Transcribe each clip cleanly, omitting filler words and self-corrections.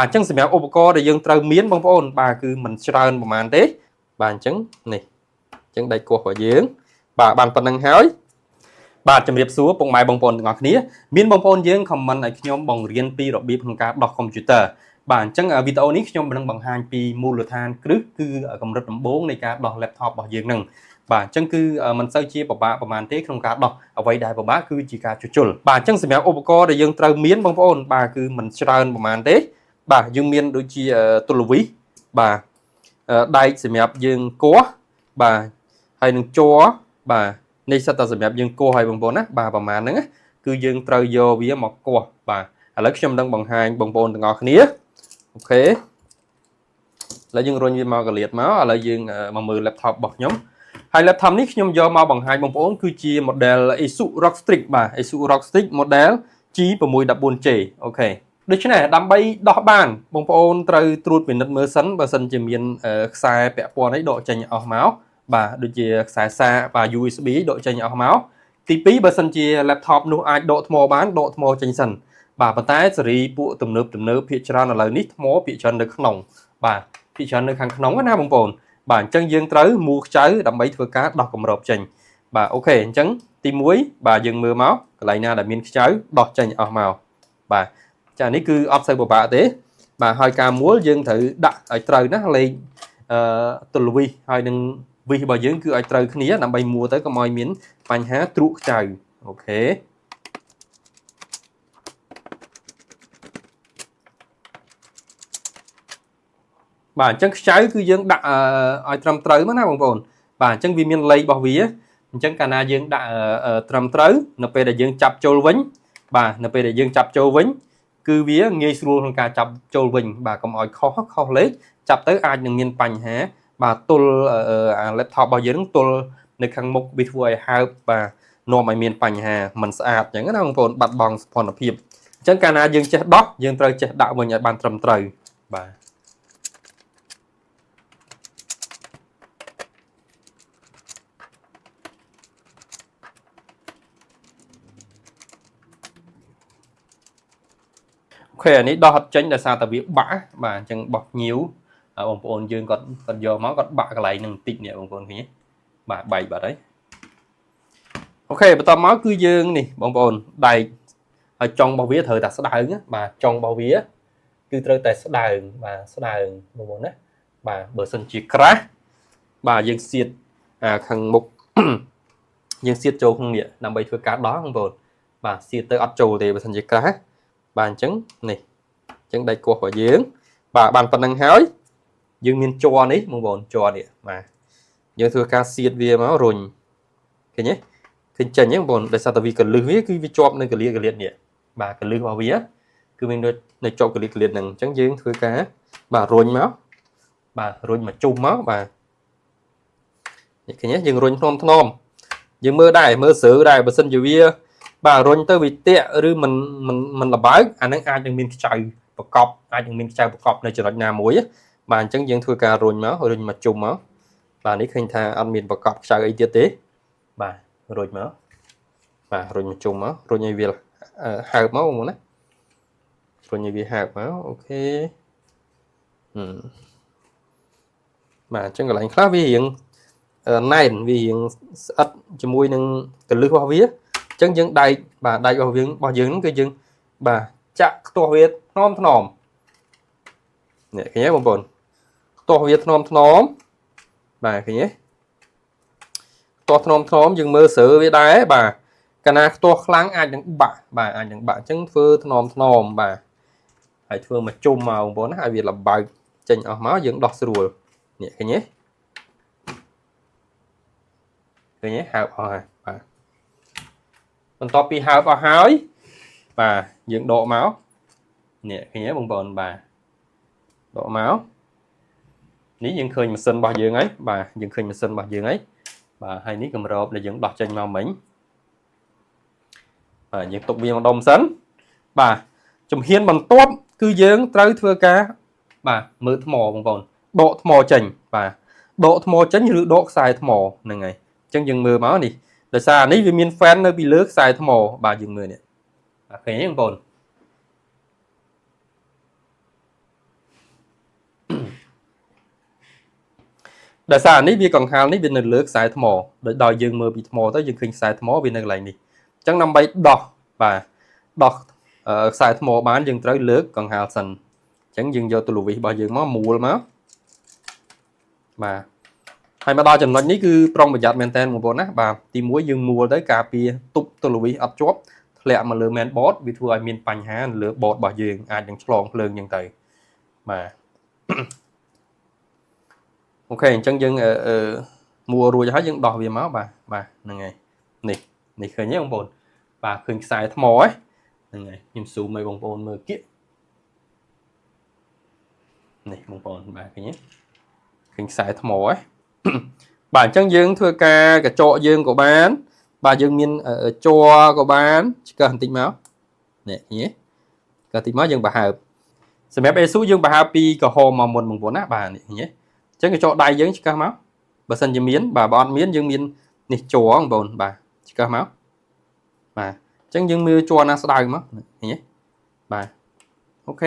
chẳng sẽ mèo ô co để dương trâu miến bông ôn bà cứ mình trơn một màn thế bà chẳng này chẳng đây của dương bà bàn phần năng hói bà chấm điệp xuống bông mai bông ôn ngọc ní miến bông ôn dương comment ở nhóm bông riêng pi rồi bịp cả đọc computer bản chẳng ở video ní nhóm bằng bằng hai pi mù lửa than cứ ở cầm rất tầm 4 này cả đọc laptop bảo dương nằng bà chẳng cứ mình sao chia bảo màn thế không cả đọc ở vậy đại bảo bá cứ chỉ cả chuột bà chẳng sẽ mèo ô co để dương trâu miến bông ôn bà cứ mình trơn một màn thế bà dương miên đôi chi tu lù ví bà đây sẽ mẹp dương có bà hay nâng chó bà này sao ta sẽ mẹp dương cô hay bằng bốn á bà mà nữa cứ dương trâu vô với một cô bà lấy trong đang bằng hai bằng bốn ngọt nía ok là dương rồi như màu cái liệt máu là dương mà 10 laptop bọc nhóm hai laptop ní nhóm do màu bằng hai bằng bốn cứ chia model Asus ROG Strix bà Asus ROG Strix model chi và mùi đập buồn chỉ okដូច្នេះដើម្បីដោះបានបងប្អូនត្រូវត្រួតពិនិត្យមើលសិនបើសិនជាមានខ្សែពាក់ព័ន្ធអីដកចេញអស់មកបាទដូចជាខ្សែសារបាទ USB ដកចេញអស់មកទី2បើសិនជា laptop នោះអាចដកថ្មបានដកថ្មចេញសិនបាទប៉ុន្តែសេរីពួកទំនើបភាគច្រើនឥឡូវនេះថ្មភាគច្រើននៅក្នុងបាទភាគច្រើននៅខាងក្នុងណាបងប្អូនបាទអញ្ចឹងយើងត្រូវមូលខ្ចៅដើម្បីធ្វើការដោះគម្របចេញបាទអូខេអញ្ចឹងទី1បាទយើងមើលមកកន្លែងណាដែលមានខ្ចៅដោះចេញអស់មកបាទចានេះគឺអត់សូវពិបាកទេបាទហើយការមួលយើងត្រូវដាក់ឲ្យត្រូវណាលេខទល់វិសហើយនឹងវិសរបស់យើងគឺឲ្យត្រូវគ្នាដើម្បីមួលទៅកុំឲ្យមានបញ្ហាទ្រុខ្ចៅអូខេបាទអញ្ចឹងខ្ចៅគឺយើងដាក់ឲ្យត្រឹមត្រូវមកណាបងប្អូនបាទអញ្ចឹងវាមានលេខរបស់វាអញ្ចឹងកាលណាយើងដាក់ត្រឹមត្រូវនៅពេលដែលយើងចាប់ចូលវិញបាទនៅពេលដែលយើងចាប់ចូលវិញគឺវាងាយស្រួលក្នុងការចាប់ចូលវិញបាទកុំឲ្យខុសលេខចាប់ទៅអាចនឹងមានបញ្ហាបាទទល់laptop របស់យើងទល់នៅខាងមុខវាធ្វើឲ្យហើបបាទនាំឲ្យមានបញ្ហាមិនស្អាតអញ្ចឹងណាបងប្អូនបាត់បង់សោភ័ណភាពអញ្ចឹងកាលណាយើងចេះដោះយើងត្រូវចេះដាក់វិញឲ្យបានត្រឹមត្រូវបាទអូខេអានេះដោះអត់ចេញដោយសារតែវាបាក់បាទអញ្ចឹងបោះញៀវបងប្អូនយើងគាត់យកមកគាត់បាក់កន្លែងនឹងបន្តិចនេះបងប្អូនឃើញទេបាទបែកបាត់ហើយអូខេបន្តមកគឺយើងនេះបងប្អូនដែកហើយចុងរបស់វាត្រូវតែស្ដើងបាទចុងរបស់វាគឺត្រូវតែស្ដើងបាទស្ដើងបងប្អូនណាបាទបើសិនជាក្រាស់បាទយើងសៀតខាងមុខយើងសៀតចូលក្នុងនេះដើម្បីធ្វើការដោះបងប្អូនបាទសៀតទៅអត់ចូលទេបើសិនជាក្រាស់បាទអញ្ចឹងនេះអញ្ចឹងដៃគោះរបស់យើងបាទបានប៉ុណ្្នឹងហើយយើងមានជ័រនេះបងប្អូនជ័រនេះបាទយើងធ្វើការសៀតវាមករុញឃើញទេឃើញចេញទេបងប្អូនដោយសារតែវាកលឹះវាគឺវាជាប់នៅកលៀកនេះបាទកលឹះរបស់វាគឺមាននៅជាប់កលៀកហ្នឹងអញ្ចឹងយើងធ្វើការបាទរុញមកបាទរុញមកជុំមកបាទនេះឃើញទេយើងរុញថ្នមយើងមើលដែរមើលស្រើដែរបើសិនជាវាបាទរុញទៅវាតាក់ឬមិនលបើកអានឹងអាចនឹងមានខ្ចៅប្រកបអាចនឹងមានខ្ចៅប្រកបនៅចំណុចណាមួយបាទអញ្ចឹងយើងធ្វើការរុញមកជុំមកបាទនេះឃើញថាអត់មានប្រកបខ្ចៅអីទៀតទេបាទរុញមកបាទរុញមកជុំមករុញឲ្យវាហើបមកបងប្អូនណារុញឲ្យវាហើបមកអូខេបាទអញ្ចឹងកន្លែងខ្លះវារៀងណែនវារៀងស្អិតជាមួយនឹងកលឹះរបស់វាអញ្ចឹងយើងដែកបាទដែករបស់យើងហ្នឹងគឺយើងបាទចាក់ខ្ទាស់វាថ្នមនេះឃើញទេបងប្អូនខ្ទាស់វាថ្នមបាទឃើញទេខ្ទាស់ថ្នមយើងមើលស្រើវាដែរបាទកាលណាខ្ទាស់ខ្លាំងអាចនឹងបាក់បាទអាចនឹងបាក់អញ្ចឹងធ្វើថ្នមបាទហើយធ្វើមកជុំមកបងប្អូនណាឲ្យវាលបើកចេញអស់មកយើងដោះស្រួលនេះឃើញទេហើបអស់ហើយបាទបន្ទាប់ពីហើបអស់ហើយបាទយើងដកមកនេះឃើញទេបងប្អូនបាទដកមកនេះយើងឃើញម៉ាស៊ីនរបស់យើងហើយបាទយើងឃើញម៉ាស៊ីនរបស់យើងហើយបាទហើយនេះកម្របដែលយើងដោះចេញមកមិញបាទយើងទុកវាម្ដុំសិនបាទជំហានបន្ទាប់គឺយើងត្រូវធ្វើការបាទមើលថ្មបងប្អូនដកថ្មចេញបាទដកថ្មចេញឬដកខ្សែថ្មហ្នឹងហើយអញ្ចឹងយើងមើលមកនេះដោយសារនេះវាមាន fan នៅពីលើខ្សែថ្មបាទយើងមើលនេះឃើញទេបងប្អូន đại sản này vì còn hào này vì nền lược xài thầm mỏ đòi dương mơ bị thầm mỏ tới dương khinh xài thầm mỏ vì nền lại này chẳng năm bay đọc và đọc xài thầm mỏ bán dương tới lược còn hào sần chẳng dương do tụi vị bao dương máu mù máu mà hay mà đo chừng nói ní cứ trong một giặt men ten một bốn á bà tìm muối dương mua tới cà phê tụt tụi vị ấp chóp lẹ mà lừa men bót vì thua ai miền pành há lừa bọt bao dương ai đang chlong lương nhân tài mà ok chẳng dương mua rồi hết dương đỏ về máu bà này này khởi nhé ông bồn bà khởi xài thăm mỏ ấy này nhìn số mấy bông bồn mờ kia này bông bồn bà khởi nhé khởi xài thăm mỏ ấy bản chân dương thưa ca cả trọ dương của bán bà dương miên ở cho của bán chỉ cần tính máu này nhé cần tính máu dương bà hợp xem mép số dương bà happy cả hồ mà một mùng vốn á bà này nhé chứ cái chỗ đại dương chỉ cần máu bà sân dương miến bà bọn miến dương miên này chỗ ông bồn bà chỉ cần máu bà chẳng dương mưa cho nó sẽ đau mất nhé bà ok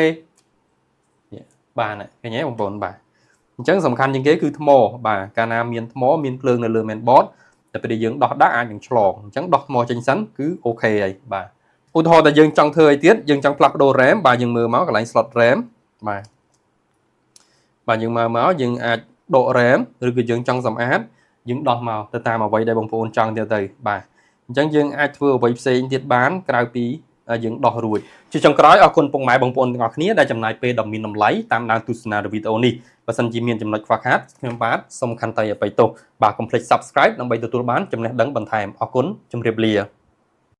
bà này cái nhé ông bồn bà chẳng sầm khăn những cái cứ thô mò bà cana miên thô miên lương là lương men botแต่ไปdương đọt đá ai những chọn chẳng đọt mò tranh sắn cứ ok này bà ôi thôi là dương trong thời tiết dương trong plug đồ rém bà dương mưa máu cái lạnh slot rém bà dương mưa máu dương độ rém rồi cứ dương trong dòng át dương đọt màu từ ta mà vậy đây bông phun trong theo thầy bà chẳng dương ai thưa với xe tiết bán cái phí dương đọt rồi chứ trong cái đó con phong máy bông phun ngọc ní đây chấm này p đồng min nằm lấy tam đang tu sna video này và sân chỉ miền chấm like phát hát thêm phát xong khăn tay ở bài tổ bà complete subscribe nằm bài tổ bán chấm này đăng bàn thèm ở cuốn chấm riệp lìa